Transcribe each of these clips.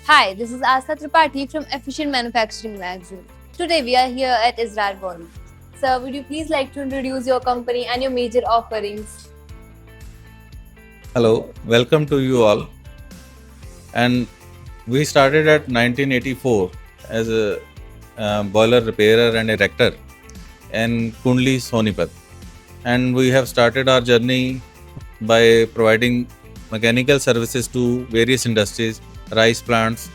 Hi, this is Asta Tripathi from Efficient Manufacturing Magazine. Today we are here at Israel World. Sir, would you please like to introduce your company and your major offerings? Hello, welcome to you all. And we started at 1984 as a boiler repairer and erector in Kundli, Sonipat. And we have started our journey by providing mechanical services to various industries, rice plants,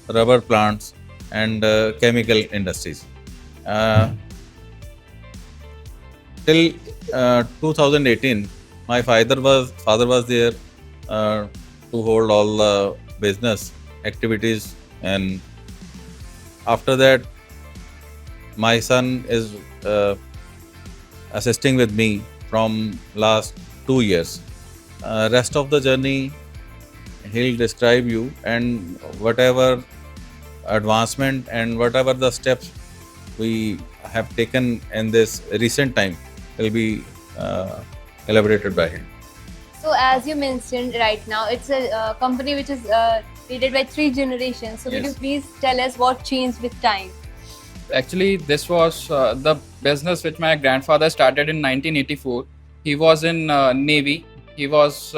rubber plants, and chemical industries. Uh, till 2018, my father was there to hold all the business activities, and after that, my son is assisting with me from last 2 years. Rest of the journey he'll describe you, and whatever advancement and whatever the steps we have taken in this recent time will be elaborated by him. So, as you mentioned right now, it's a company which is leaded by 3 generations. So, would you Yes. please tell us what changed with time? Actually, this was the business which my grandfather started in 1984. He was in Navy. He was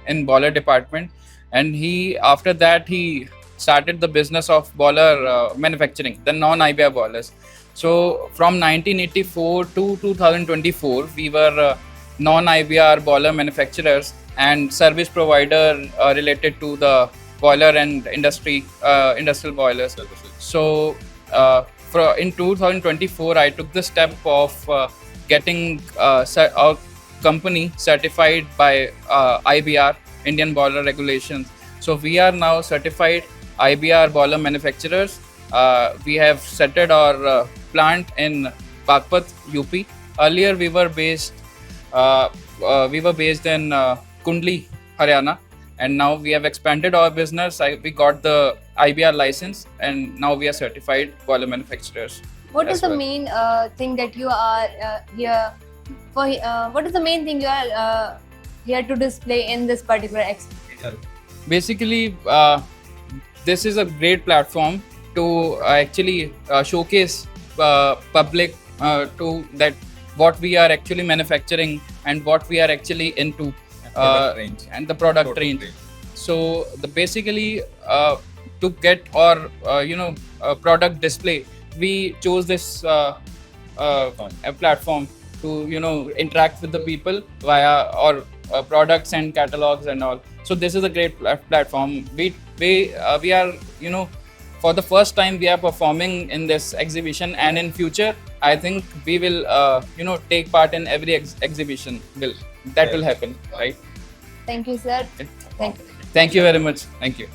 in boiler department, and he after that he started the business of boiler manufacturing, the non-IBR boilers. So from 1984 to 2024, we were non-IBR boiler manufacturers and service provider related to the boiler and industrial boilers. So in 2024, I took the step of getting our company certified by IBR, Indian Boiler Regulations. So we are now certified IBR boiler manufacturers. We have started our plant in Bagpat, UP. Earlier, we were based in Kundli, Haryana, and now we have expanded our business. We got the IBR license, and now we are certified boiler manufacturers. What is as the well. main thing that you are here for? What is the main thing you are here to display in this particular expo? Basically, this is a great platform to actually showcase public to that what we are actually manufacturing and what we are actually into, and the product range. So basically to get our product display, we chose this a platform to interact with the people via our products and catalogs and all. So this is a great platform. We are for the first time we are performing in this exhibition, and in future I think we will take part in every exhibition will happen, right? Thank you, sir. Thank you. Thank you very much. Thank you.